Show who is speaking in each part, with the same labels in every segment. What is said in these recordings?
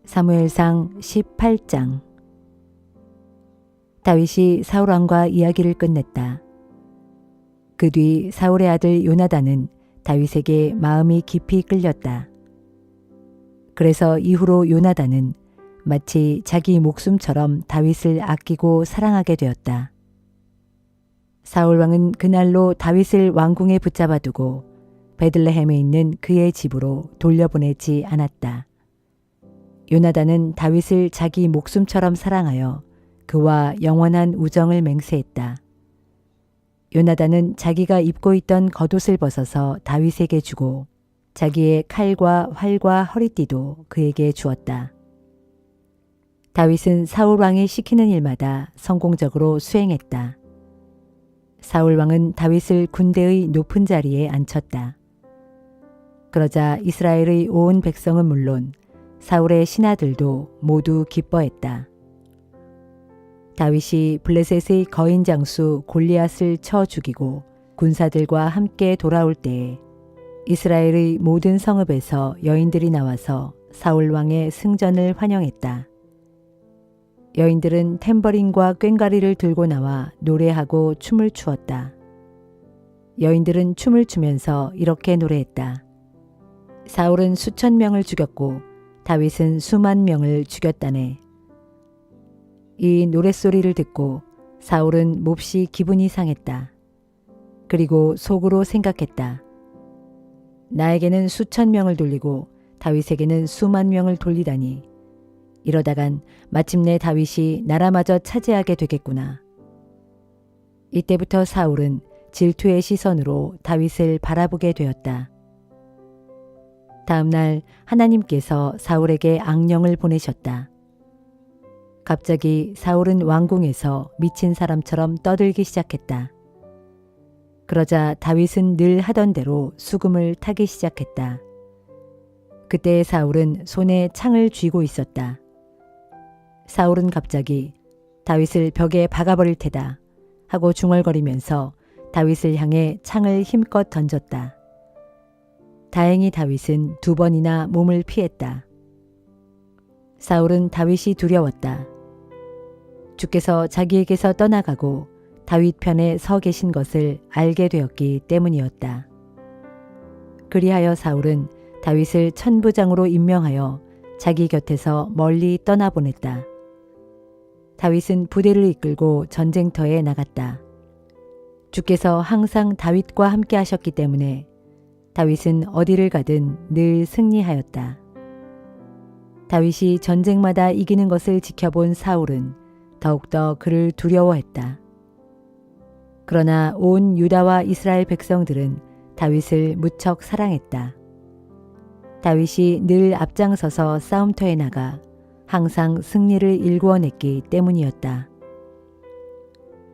Speaker 1: 사무엘상 18장. 다윗이 사울 왕과 이야기를 끝냈다. 그 뒤 사울의 아들 요나단은 다윗에게 마음이 깊이 끌렸다. 그래서 이후로 요나단은 마치 자기 목숨처럼 다윗을 아끼고 사랑하게 되었다. 사울 왕은 그날로 다윗을 왕궁에 붙잡아 두고 베들레헴에 있는 그의 집으로 돌려보내지 않았다. 요나단은 다윗을 자기 목숨처럼 사랑하여 그와 영원한 우정을 맹세했다. 요나단은 자기가 입고 있던 겉옷을 벗어서 다윗에게 주고 자기의 칼과 활과 허리띠도 그에게 주었다. 다윗은 사울 왕이 시키는 일마다 성공적으로 수행했다. 사울 왕은 다윗을 군대의 높은 자리에 앉혔다. 그러자 이스라엘의 온 백성은 물론 사울의 신하들도 모두 기뻐했다. 다윗이 블레셋의 거인 장수 골리앗을 쳐 죽이고 군사들과 함께 돌아올 때에 이스라엘의 모든 성읍에서 여인들이 나와서 사울 왕의 승전을 환영했다. 여인들은 탬버린과 꽹과리를 들고 나와 노래하고 춤을 추었다. 여인들은 춤을 추면서 이렇게 노래했다. 사울은 수천 명을 죽였고 다윗은 수만 명을 죽였다네. 이 노랫소리를 듣고 사울은 몹시 기분이 상했다. 그리고 속으로 생각했다. 나에게는 수천 명을 돌리고 다윗에게는 수만 명을 돌리다니. 이러다간 마침내 다윗이 나라마저 차지하게 되겠구나. 이때부터 사울은 질투의 시선으로 다윗을 바라보게 되었다. 다음 날 하나님께서 사울에게 악령을 보내셨다. 갑자기 사울은 왕궁에서 미친 사람처럼 떠들기 시작했다. 그러자 다윗은 늘 하던 대로 수금을 타기 시작했다. 그때 사울은 손에 창을 쥐고 있었다. 사울은 갑자기 다윗을 벽에 박아버릴 테다 하고 중얼거리면서 다윗을 향해 창을 힘껏 던졌다. 다행히 다윗은 2번이나 몸을 피했다. 사울은 다윗이 두려웠다. 주께서 자기에게서 떠나가고 다윗 편에 서 계신 것을 알게 되었기 때문이었다. 그리하여 사울은 다윗을 천부장으로 임명하여 자기 곁에서 멀리 떠나보냈다. 다윗은 부대를 이끌고 전쟁터에 나갔다. 주께서 항상 다윗과 함께 하셨기 때문에 다윗은 어디를 가든 늘 승리하였다. 다윗이 전쟁마다 이기는 것을 지켜본 사울은 더욱더 그를 두려워했다. 그러나 온 유다와 이스라엘 백성들은 다윗을 무척 사랑했다. 다윗이 늘 앞장서서 싸움터에 나가 항상 승리를 일구어냈기 때문이었다.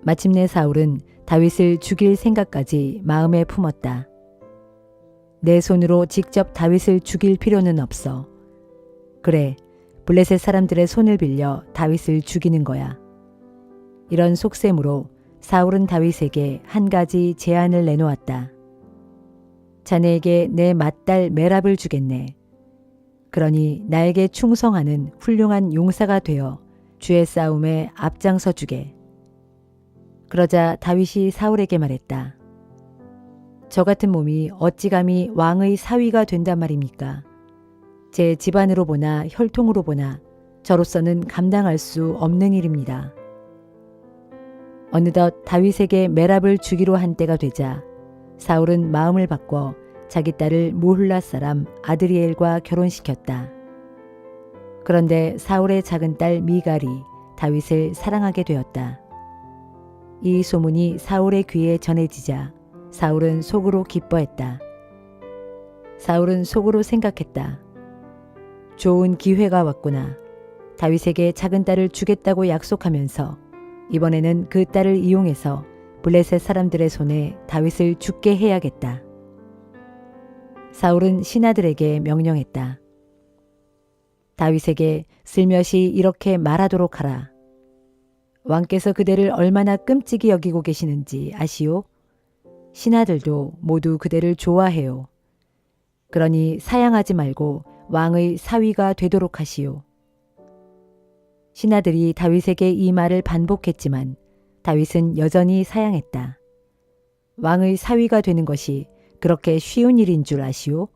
Speaker 1: 마침내 사울은 다윗을 죽일 생각까지 마음에 품었다. 내 손으로 직접 다윗을 죽일 필요는 없어. 그래, 블레셋 사람들의 손을 빌려 다윗을 죽이는 거야. 이런 속셈으로 사울은 다윗에게 한 가지 제안을 내놓았다. 자네에게 내 맏딸 메랍을 주겠네. 그러니 나에게 충성하는 훌륭한 용사가 되어 주의 싸움에 앞장서 주게. 그러자 다윗이 사울에게 말했다. 저 같은 몸이 어찌 감히 왕의 사위가 된단 말입니까? 제 집안으로 보나 혈통으로 보나 저로서는 감당할 수 없는 일입니다. 어느덧 다윗에게 메랍을 주기로 한 때가 되자 사울은 마음을 바꿔 자기 딸을 무훌라 사람 아드리엘과 결혼시켰다. 그런데 사울의 작은 딸 미갈이 다윗을 사랑하게 되었다. 이 소문이 사울의 귀에 전해지자 사울은 속으로 기뻐했다. 사울은 속으로 생각했다. 좋은 기회가 왔구나. 다윗에게 작은 딸을 주겠다고 약속하면서 이번에는 그 딸을 이용해서 블레셋 사람들의 손에 다윗을 죽게 해야겠다. 사울은 신하들에게 명령했다. 다윗에게 슬며시 이렇게 말하도록 하라. 왕께서 그대를 얼마나 끔찍이 여기고 계시는지 아시오? 신하들도 모두 그대를 좋아해요. 그러니 사양하지 말고 왕의 사위가 되도록 하시오. 신하들이 다윗에게 이 말을 반복했지만 다윗은 여전히 사양했다. 왕의 사위가 되는 것이 그렇게 쉬운 일인 줄 아시오?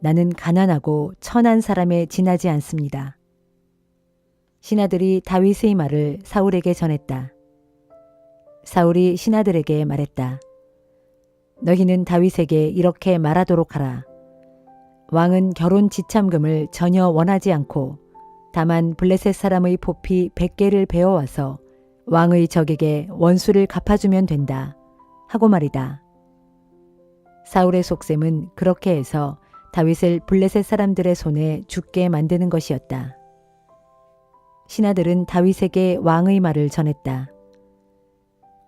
Speaker 1: 나는 가난하고 천한 사람에 지나지 않습니다. 신하들이 다윗의 말을 사울에게 전했다. 사울이 신하들에게 말했다. 너희는 다윗에게 이렇게 말하도록 하라. 왕은 결혼 지참금을 전혀 원하지 않고 다만 블레셋 사람의 포피 100개를 베어와서 왕의 적에게 원수를 갚아주면 된다 하고 말이다. 사울의 속셈은 그렇게 해서 다윗을 블레셋 사람들의 손에 죽게 만드는 것이었다. 신하들은 다윗에게 왕의 말을 전했다.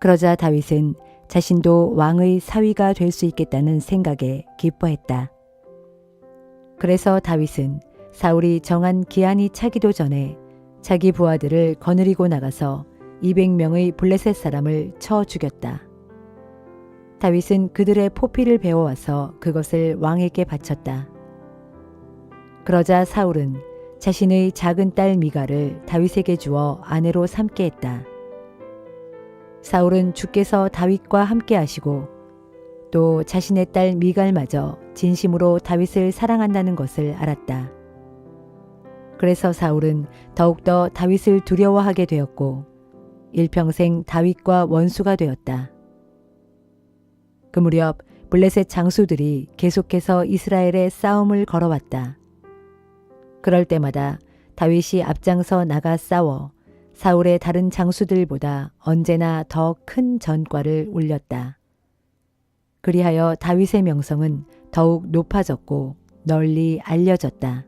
Speaker 1: 그러자 다윗은 자신도 왕의 사위가 될 수 있겠다는 생각에 기뻐했다. 그래서 다윗은 사울이 정한 기한이 차기도 전에 자기 부하들을 거느리고 나가서 200명의 블레셋 사람을 쳐 죽였다. 다윗은 그들의 포피를 베어와서 그것을 왕에게 바쳤다. 그러자 사울은 자신의 작은 딸 미갈을 다윗에게 주어 아내로 삼게 했다. 사울은 주께서 다윗과 함께 하시고 또 자신의 딸 미갈마저 진심으로 다윗을 사랑한다는 것을 알았다. 그래서 사울은 더욱더 다윗을 두려워하게 되었고 일평생 다윗과 원수가 되었다. 그 무렵 블레셋 장수들이 계속해서 이스라엘에 싸움을 걸어왔다. 그럴 때마다 다윗이 앞장서 나가 싸워 사울의 다른 장수들보다 언제나 더 큰 전과를 올렸다. 그리하여 다윗의 명성은 더욱 높아졌고 널리 알려졌다.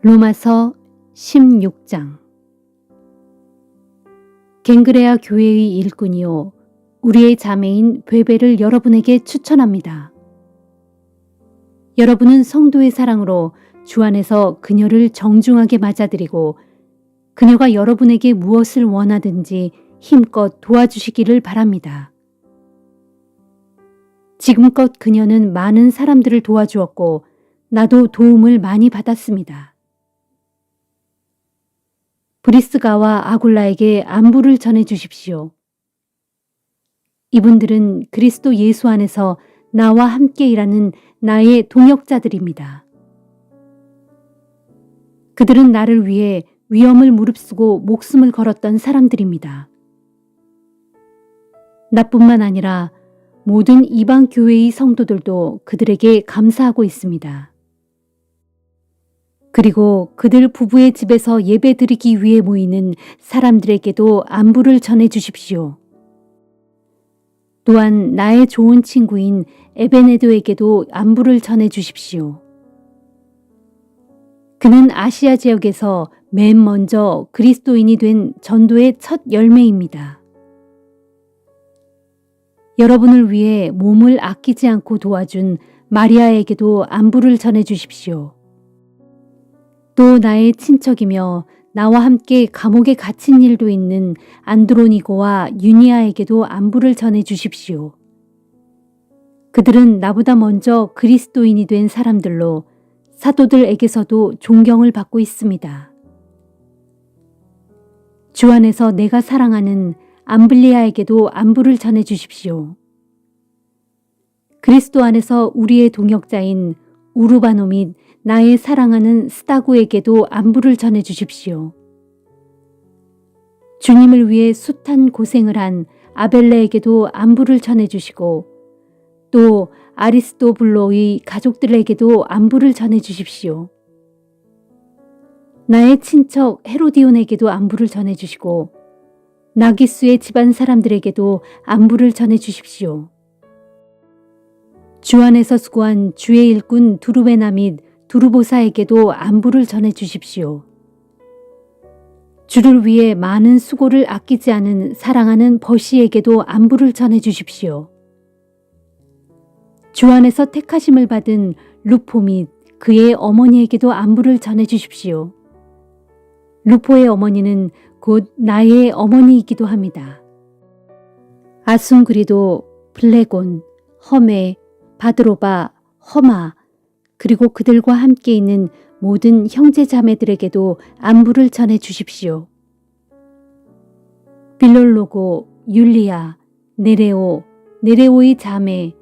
Speaker 2: 로마서 16장. 갱그레아 교회의 일꾼이요 우리의 자매인 베베를 여러분에게 추천합니다. 여러분은 성도의 사랑으로 주 안에서 그녀를 정중하게 맞아들이고 그녀가 여러분에게 무엇을 원하든지 힘껏 도와주시기를 바랍니다. 지금껏 그녀는 많은 사람들을 도와주었고 나도 도움을 많이 받았습니다. 브리스가와 아굴라에게 안부를 전해 주십시오. 이분들은 그리스도 예수 안에서 나와 함께 일하는 나의 동역자들입니다. 그들은 나를 위해 위험을 무릅쓰고 목숨을 걸었던 사람들입니다. 나뿐만 아니라 모든 이방 교회의 성도들도 그들에게 감사하고 있습니다. 그리고 그들 부부의 집에서 예배드리기 위해 모이는 사람들에게도 안부를 전해 주십시오. 또한 나의 좋은 친구인 에베네도에게도 안부를 전해 주십시오. 그는 아시아 지역에서 맨 먼저 그리스도인이 된 전도의 첫 열매입니다. 여러분을 위해 몸을 아끼지 않고 도와준 마리아에게도 안부를 전해 주십시오. 또 나의 친척이며 나와 함께 감옥에 갇힌 일도 있는 안드로니고와 유니아에게도 안부를 전해 주십시오. 그들은 나보다 먼저 그리스도인이 된 사람들로 사도들에게서도 존경을 받고 있습니다. 주 안에서 내가 사랑하는 암블리아에게도 안부를 전해 주십시오. 그리스도 안에서 우리의 동역자인 우르바노 및 나의 사랑하는 스타구에게도 안부를 전해 주십시오. 주님을 위해 숱한 고생을 한 아벨레에게도 안부를 전해 주시고 또 아리스토블로의 가족들에게도 안부를 전해 주십시오. 나의 친척 헤로디온에게도 안부를 전해 주시고 나기수의 집안 사람들에게도 안부를 전해 주십시오. 주 안에서 수고한 주의 일꾼 두루베나 및 두루보사에게도 안부를 전해 주십시오. 주를 위해 많은 수고를 아끼지 않은 사랑하는 버시에게도 안부를 전해 주십시오. 주 안에서 택하심을 받은 루포 및 그의 어머니에게도 안부를 전해 주십시오. 루포의 어머니는 곧 나의 어머니이기도 합니다. 아순그리도, 블레곤, 험에, 바드로바, 험아, 그리고 그들과 함께 있는 모든 형제 자매들에게도 안부를 전해 주십시오. 빌롤로고, 율리아, 네레오, 네레오의 자매,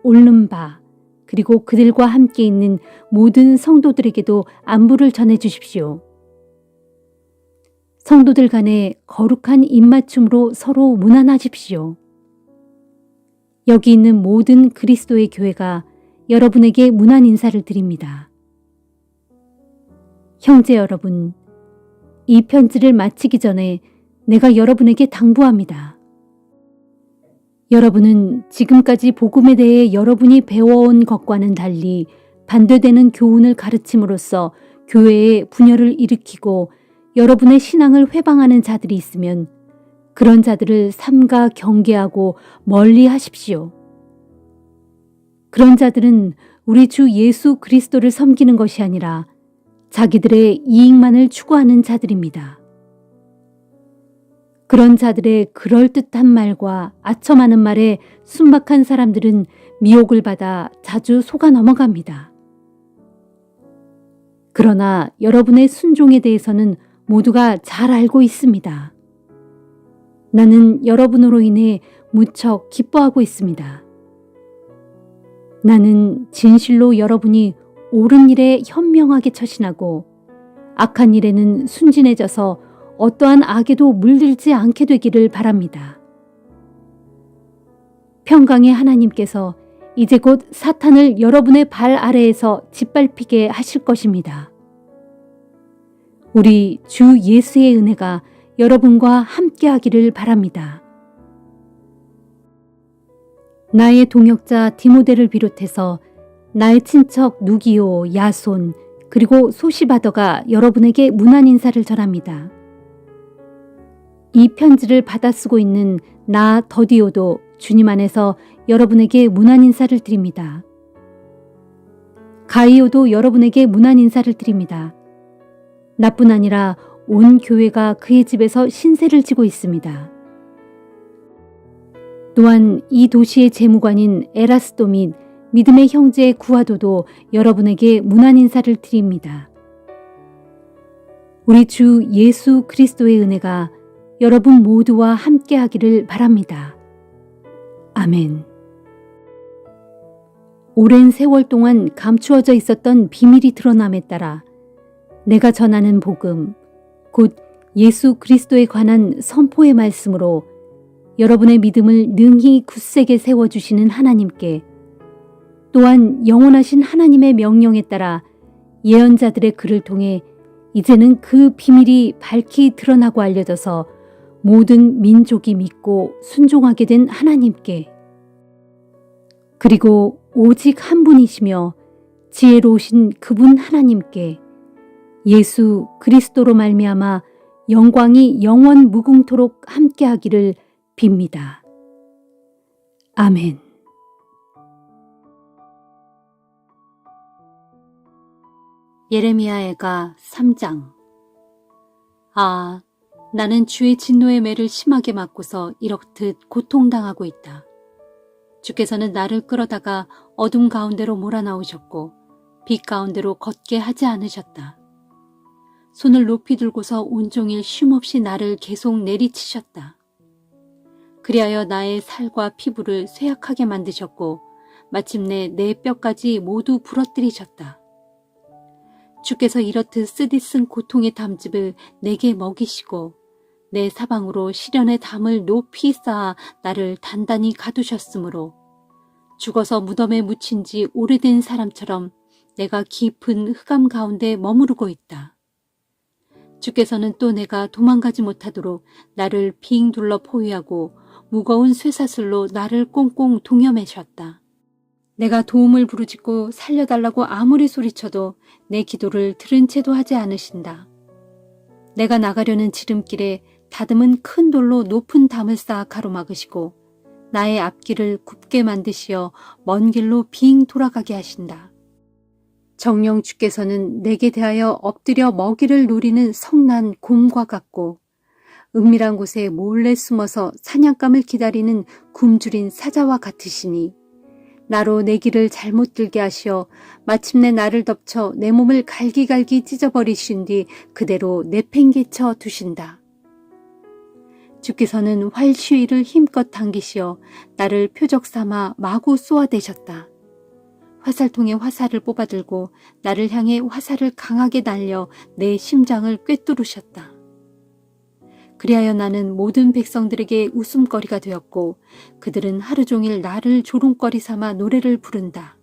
Speaker 2: 올름바, 그리고 그들과 함께 있는 모든 성도들에게도 안부를 전해 주십시오. 성도들 간에 거룩한 입맞춤으로 서로 문안하십시오. 여기 있는 모든 그리스도의 교회가 여러분에게 문안 인사를 드립니다. 형제 여러분, 이 편지를 마치기 전에 내가 여러분에게 당부합니다. 여러분은 지금까지 복음에 대해 여러분이 배워온 것과는 달리 반대되는 교훈을 가르침으로써 교회에 분열을 일으키고 여러분의 신앙을 회방하는 자들이 있으면 그런 자들을 삼가 경계하고 멀리 하십시오. 그런 자들은 우리 주 예수 그리스도를 섬기는 것이 아니라 자기들의 이익만을 추구하는 자들입니다. 그런 자들의 그럴듯한 말과 아첨하는 말에 순박한 사람들은 미혹을 받아 자주 속아 넘어갑니다. 그러나 여러분의 순종에 대해서는 모두가 잘 알고 있습니다. 나는 여러분으로 인해 무척 기뻐하고 있습니다. 나는 진실로 여러분이 옳은 일에 현명하게 처신하고 악한 일에는 순진해져서 어떠한 악에도 물들지 않게 되기를 바랍니다. 평강의 하나님께서 이제 곧 사탄을 여러분의 발 아래에서 짓밟히게 하실 것입니다. 우리 주 예수의 은혜가 여러분과 함께하기를 바랍니다. 나의 동역자 디모데를 비롯해서 나의 친척 누기오, 야손, 그리고 소시바더가 여러분에게 문안 인사를 전합니다. 이 편지를 받아 쓰고 있는 나 더디오도 주님 안에서 여러분에게 문안 인사를 드립니다. 가이오도 여러분에게 문안 인사를 드립니다. 나뿐 아니라 온 교회가 그의 집에서 신세를 지고 있습니다. 또한 이 도시의 재무관인 에라스도 및 믿음의 형제 구하도도 여러분에게 문안 인사를 드립니다. 우리 주 예수 그리스도의 은혜가 여러분 모두와 함께 하기를 바랍니다. 아멘. 오랜 세월 동안 감추어져 있었던 비밀이 드러남에 따라 내가 전하는 복음, 곧 예수 그리스도에 관한 선포의 말씀으로 여러분의 믿음을 능히 굳세게 세워주시는 하나님께, 또한 영원하신 하나님의 명령에 따라 예언자들의 글을 통해 이제는 그 비밀이 밝히 드러나고 알려져서 모든 민족이 믿고 순종하게 된 하나님께, 그리고 오직 한 분이시며 지혜로우신 그분 하나님께 예수 그리스도로 말미암아 영광이 영원 무궁토록 함께하기를 빕니다. 아멘. 예레미야애가 3장. 아, 나는 주의 진노의 매를 심하게 맞고서 이렇듯 고통당하고 있다. 주께서는 나를 끌어다가 어둠 가운데로 몰아넣으셨고 빛 가운데로 걷게 하지 않으셨다. 손을 높이 들고서 온종일 쉼없이 나를 계속 내리치셨다. 그리하여 나의 살과 피부를 쇠약하게 만드셨고 마침내 내 뼈까지 모두 부러뜨리셨다. 주께서 이렇듯 쓰디쓴 고통의 담즙을 내게 먹이시고 내 사방으로 시련의 담을 높이 쌓아 나를 단단히 가두셨으므로 죽어서 무덤에 묻힌 지 오래된 사람처럼 내가 깊은 흑암 가운데 머무르고 있다. 주께서는 또 내가 도망가지 못하도록 나를 빙 둘러 포위하고 무거운 쇠사슬로 나를 꽁꽁 동여매셨다. 내가 도움을 부르짖고 살려달라고 아무리 소리쳐도 내 기도를 들은 채도 하지 않으신다. 내가 나가려는 지름길에 다듬은 큰 돌로 높은 담을 쌓아 가로막으시고 나의 앞길을 굽게 만드시어 먼 길로 빙 돌아가게 하신다. 정녕 주께서는 내게 대하여 엎드려 먹이를 노리는 성난 곰과 같고 은밀한 곳에 몰래 숨어서 사냥감을 기다리는 굶주린 사자와 같으시니 나로 내 길을 잘못 들게 하시어 마침내 나를 덮쳐 내 몸을 갈기갈기 찢어버리신 뒤 그대로 내팽개쳐 두신다. 주께서는 활시위를 힘껏 당기시어 나를 표적 삼아 마구 쏘아대셨다. 화살통에 화살을 뽑아들고 나를 향해 화살을 강하게 날려 내 심장을 꿰뚫으셨다. 그리하여 나는 모든 백성들에게 웃음거리가 되었고 그들은 하루 종일 나를 조롱거리 삼아 노래를 부른다.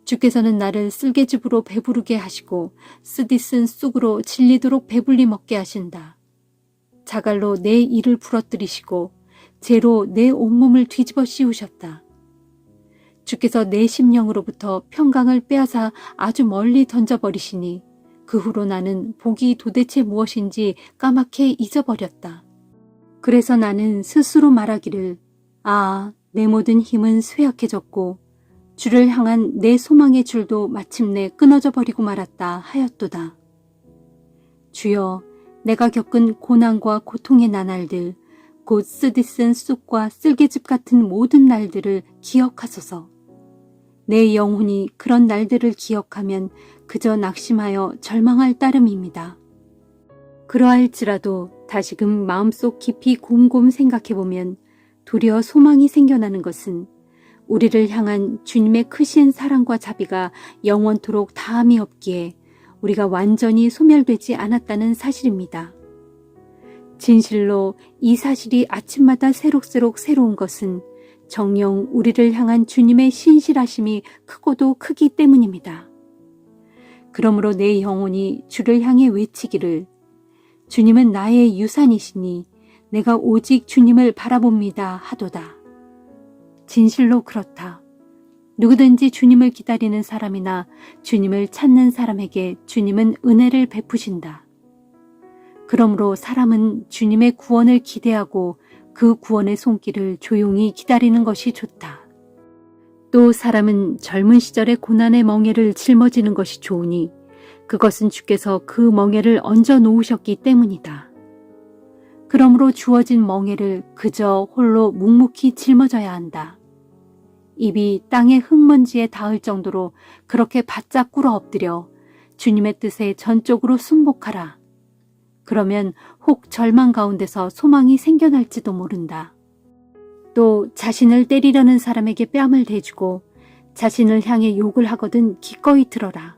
Speaker 2: 주께서는 나를 쓸개즙으로 배부르게 하시고 쓰디쓴 쑥으로 질리도록 배불리 먹게 하신다. 자갈로 내 이를 부러뜨리시고 재로 내 온몸을 뒤집어 씌우셨다. 주께서 내 심령으로부터 평강을 빼앗아 아주 멀리 던져버리시니 그 후로 나는 복이 도대체 무엇인지 까맣게 잊어버렸다. 그래서 나는 스스로 말하기를 내 모든 힘은 쇠약해졌고 주를 향한 내 소망의 줄도 마침내 끊어져 버리고 말았다 하였도다. 주여, 내가 겪은 고난과 고통의 나날들, 곧 쓰디쓴 쑥과 쓸개즙 같은 모든 날들을 기억하소서. 내 영혼이 그런 날들을 기억하면 그저 낙심하여 절망할 따름입니다. 그러할지라도 다시금 마음속 깊이 곰곰 생각해보면 도리어 소망이 생겨나는 것은 우리를 향한 주님의 크신 사랑과 자비가 영원토록 다함이 없기에 우리가 완전히 소멸되지 않았다는 사실입니다. 진실로 이 사실이 아침마다 새록새록 새로운 것은 정녕 우리를 향한 주님의 신실하심이 크고도 크기 때문입니다. 그러므로 내 영혼이 주를 향해 외치기를 주님은 나의 유산이시니 내가 오직 주님을 바라봅니다 하도다. 진실로 그렇다. 누구든지 주님을 기다리는 사람이나 주님을 찾는 사람에게 주님은 은혜를 베푸신다. 그러므로 사람은 주님의 구원을 기대하고 그 구원의 손길을 조용히 기다리는 것이 좋다. 또 사람은 젊은 시절의 고난의 멍에를 짊어지는 것이 좋으니 그것은 주께서 그 멍에를 얹어 놓으셨기 때문이다. 그러므로 주어진 멍에를 그저 홀로 묵묵히 짊어져야 한다. 입이 땅의 흙먼지에 닿을 정도로 그렇게 바짝 꿇어 엎드려 주님의 뜻에 전적으로 순복하라. 그러면 혹 절망 가운데서 소망이 생겨날지도 모른다. 또 자신을 때리려는 사람에게 뺨을 대주고 자신을 향해 욕을 하거든 기꺼이 들어라.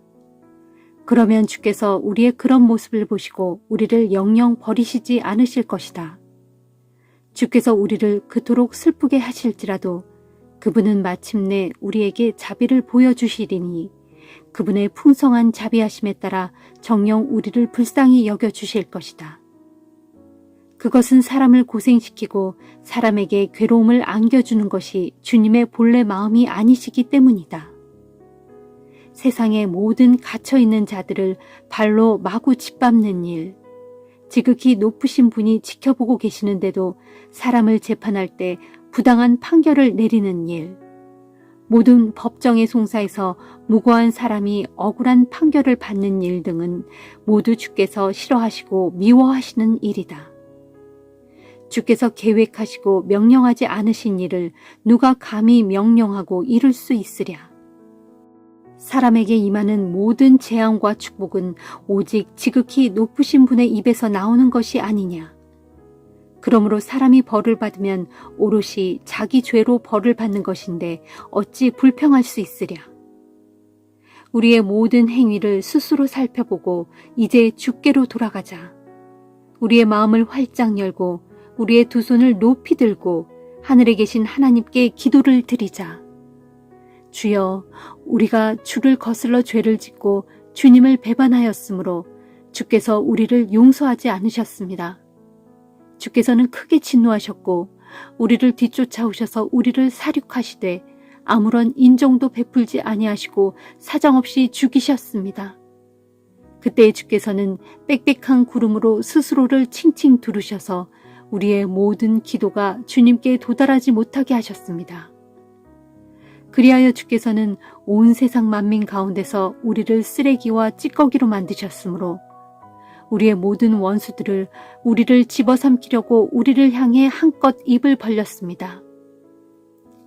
Speaker 2: 그러면 주께서 우리의 그런 모습을 보시고 우리를 영영 버리시지 않으실 것이다. 주께서 우리를 그토록 슬프게 하실지라도 그분은 마침내 우리에게 자비를 보여주시리니 그분의 풍성한 자비하심에 따라 정녕 우리를 불쌍히 여겨주실 것이다. 그것은 사람을 고생시키고 사람에게 괴로움을 안겨주는 것이 주님의 본래 마음이 아니시기 때문이다. 세상의 모든 갇혀있는 자들을 발로 마구 짓밟는 일, 지극히 높으신 분이 지켜보고 계시는데도 사람을 재판할 때 부당한 판결을 내리는 일, 모든 법정의 송사에서 무고한 사람이 억울한 판결을 받는 일 등은 모두 주께서 싫어하시고 미워하시는 일이다. 주께서 계획하시고 명령하지 않으신 일을 누가 감히 명령하고 이룰 수 있으랴. 사람에게 임하는 모든 재앙과 축복은 오직 지극히 높으신 분의 입에서 나오는 것이 아니냐. 그러므로 사람이 벌을 받으면 오롯이 자기 죄로 벌을 받는 것인데 어찌 불평할 수 있으랴. 우리의 모든 행위를 스스로 살펴보고 이제 주께로 돌아가자. 우리의 마음을 활짝 열고 우리의 두 손을 높이 들고 하늘에 계신 하나님께 기도를 드리자. 주여, 우리가 주를 거슬러 죄를 짓고 주님을 배반하였으므로 주께서 우리를 용서하지 않으셨습니다. 주께서는 크게 진노하셨고 우리를 뒤쫓아오셔서 우리를 사륙하시되 아무런 인정도 베풀지 아니하시고 사정없이 죽이셨습니다. 그때 주께서는 빽빽한 구름으로 스스로를 칭칭 두르셔서 우리의 모든 기도가 주님께 도달하지 못하게 하셨습니다. 그리하여 주께서는 온 세상 만민 가운데서 우리를 쓰레기와 찌꺼기로 만드셨으므로 우리의 모든 원수들을 우리를 집어삼키려고 우리를 향해 한껏 입을 벌렸습니다.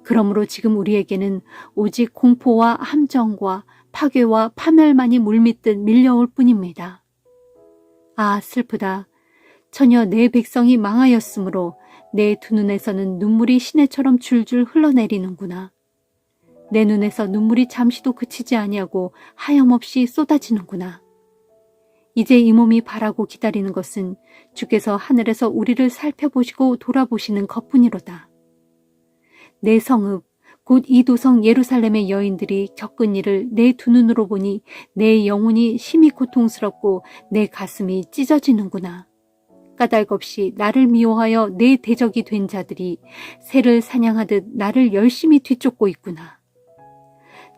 Speaker 2: 그러므로 지금 우리에게는 오직 공포와 함정과 파괴와 파멸만이 물밀듯 밀려올 뿐입니다. 아, 슬프다. 전혀 내 백성이 망하였으므로 내 두 눈에서는 눈물이 시내처럼 줄줄 흘러내리는구나. 내 눈에서 눈물이 잠시도 그치지 아니하고 하염없이 쏟아지는구나. 이제 이 몸이 바라고 기다리는 것은 주께서 하늘에서 우리를 살펴보시고 돌아보시는 것뿐이로다. 내 성읍, 곧 이 도성 예루살렘의 여인들이 겪은 일을 내 두 눈으로 보니 내 영혼이 심히 고통스럽고 내 가슴이 찢어지는구나. 까닭없이 나를 미워하여 내 대적이 된 자들이 새를 사냥하듯 나를 열심히 뒤쫓고 있구나.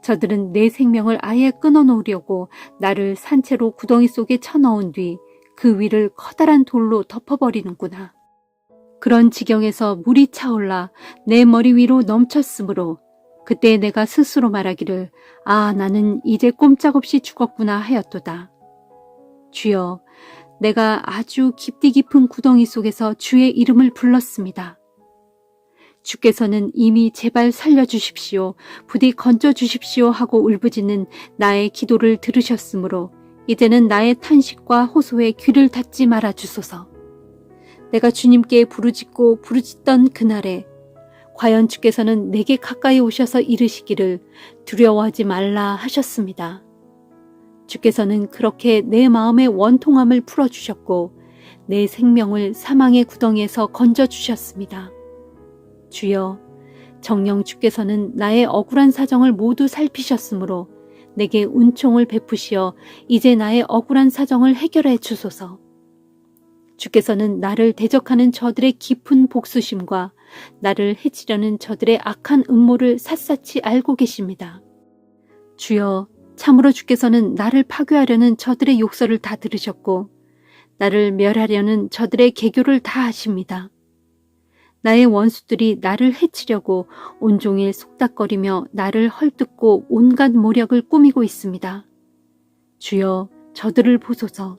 Speaker 2: 저들은 내 생명을 아예 끊어놓으려고 나를 산채로 구덩이 속에 쳐넣은 뒤 그 위를 커다란 돌로 덮어버리는구나. 그런 지경에서 물이 차올라 내 머리 위로 넘쳤으므로 그때 내가 스스로 말하기를 아, 나는 이제 꼼짝없이 죽었구나 하였도다. 주여, 내가 아주 깊디 깊은 구덩이 속에서 주의 이름을 불렀습니다. 주께서는 이미 제발 살려주십시오, 부디 건져주십시오 하고 울부짖는 나의 기도를 들으셨으므로 이제는 나의 탄식과 호소에 귀를 닫지 말아 주소서. 내가 주님께 부르짖던 그날에 과연 주께서는 내게 가까이 오셔서 이르시기를 두려워하지 말라 하셨습니다. 주께서는 그렇게 내 마음의 원통함을 풀어주셨고 내 생명을 사망의 구덩이에서 건져주셨습니다. 주여, 정녕 주께서는 나의 억울한 사정을 모두 살피셨으므로 내게 은총을 베푸시어 이제 나의 억울한 사정을 해결해 주소서. 주께서는 나를 대적하는 저들의 깊은 복수심과 나를 해치려는 저들의 악한 음모를 샅샅이 알고 계십니다. 주여, 참으로 주께서는 나를 파괴하려는 저들의 욕설을 다 들으셨고 나를 멸하려는 저들의 계교를 다 아십니다. 나의 원수들이 나를 해치려고 온종일 속닥거리며 나를 헐뜯고 온갖 모략을 꾸미고 있습니다. 주여, 저들을 보소서.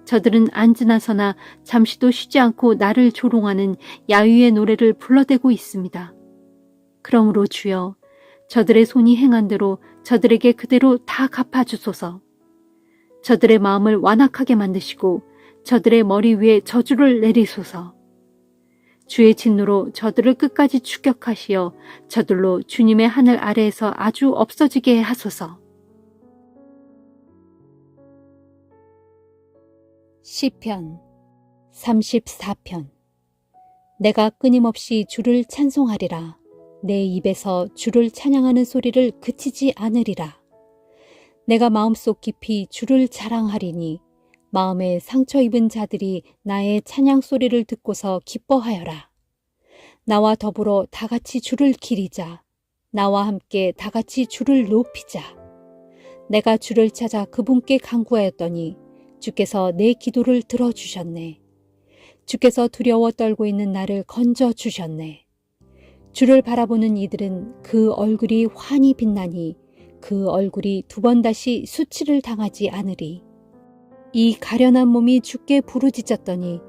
Speaker 2: 저들은 앉으나 서나 잠시도 쉬지 않고 나를 조롱하는 야유의 노래를 불러대고 있습니다. 그러므로 주여, 저들의 손이 행한 대로 저들에게 그대로 다 갚아주소서. 저들의 마음을 완악하게 만드시고 저들의 머리 위에 저주를 내리소서. 주의 진노로 저들을 끝까지 추격하시어 저들로 주님의 하늘 아래에서 아주 없어지게 하소서. 시편 34편. 내가 끊임없이 주를 찬송하리라. 내 입에서 주를 찬양하는 소리를 그치지 않으리라. 내가 마음속 깊이 주를 자랑하리니 마음에 상처 입은 자들이 나의 찬양 소리를 듣고서 기뻐하여라. 나와 더불어 다같이 주를 기리자. 나와 함께 다같이 주를 높이자. 내가 주를 찾아 그분께 간구하였더니 주께서 내 기도를 들어주셨네. 주께서 두려워 떨고 있는 나를 건져주셨네. 주를 바라보는 이들은 그 얼굴이 환히 빛나니 그 얼굴이 두 번 다시 수치를 당하지 않으리. 이 가련한 몸이 주께 부르짖었더니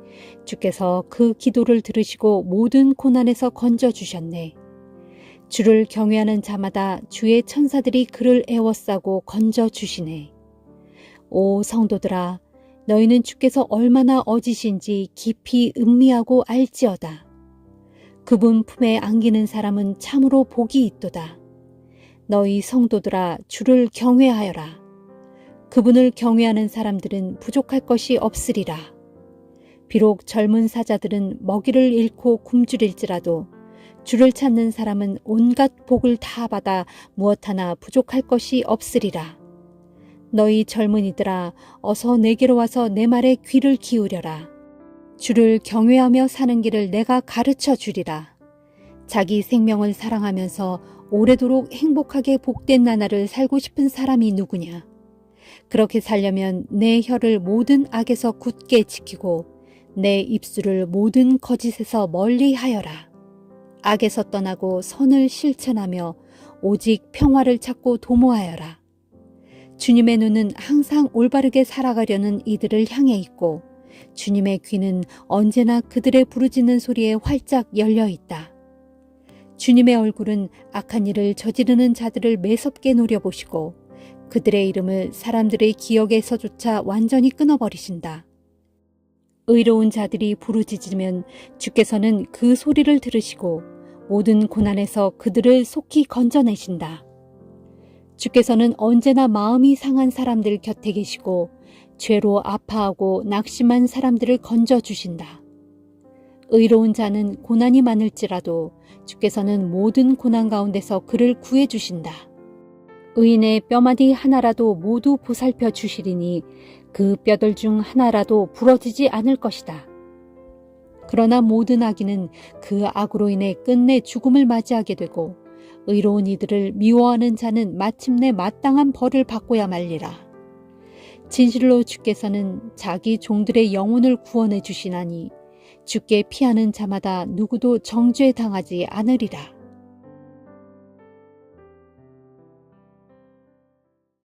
Speaker 2: 주께서 그 기도를 들으시고 모든 고난에서 건져주셨네. 주를 경외하는 자마다 주의 천사들이 그를 에워싸고 건져주시네. 오 성도들아, 너희는 주께서 얼마나 어지신지 깊이 음미하고 알지어다. 그분 품에 안기는 사람은 참으로 복이 있도다. 너희 성도들아, 주를 경외하여라. 그분을 경외하는 사람들은 부족할 것이 없으리라. 비록 젊은 사자들은 먹이를 잃고 굶주릴지라도 주를 찾는 사람은 온갖 복을 다 받아 무엇 하나 부족할 것이 없으리라. 너희 젊은이들아, 어서 내게로 와서 내 말에 귀를 기울여라. 주를 경외하며 사는 길을 내가 가르쳐 주리라. 자기 생명을 사랑하면서 오래도록 행복하게 복된 나날을 살고 싶은 사람이 누구냐? 그렇게 살려면 내 혀를 모든 악에서 굳게 지키고 내 입술을 모든 거짓에서 멀리 하여라. 악에서 떠나고 선을 실천하며 오직 평화를 찾고 도모하여라. 주님의 눈은 항상 올바르게 살아가려는 이들을 향해 있고 주님의 귀는 언제나 그들의 부르짖는 소리에 활짝 열려 있다. 주님의 얼굴은 악한 일을 저지르는 자들을 매섭게 노려보시고 그들의 이름을 사람들의 기억에서조차 완전히 끊어버리신다. 의로운 자들이 부르짖으면 주께서는 그 소리를 들으시고 모든 고난에서 그들을 속히 건져내신다. 주께서는 언제나 마음이 상한 사람들 곁에 계시고 죄로 아파하고 낙심한 사람들을 건져주신다. 의로운 자는 고난이 많을지라도 주께서는 모든 고난 가운데서 그를 구해주신다. 의인의 뼈마디 하나라도 모두 보살펴 주시리니 그 뼈들 중 하나라도 부러지지 않을 것이다. 그러나 모든 악인은 그 악으로 인해 끝내 죽음을 맞이하게 되고 의로운 이들을 미워하는 자는 마침내 마땅한 벌을 받고야 말리라. 진실로 주께서는 자기 종들의 영혼을 구원해 주시나니 주께 피하는 자마다 누구도 정죄 당하지 않으리라.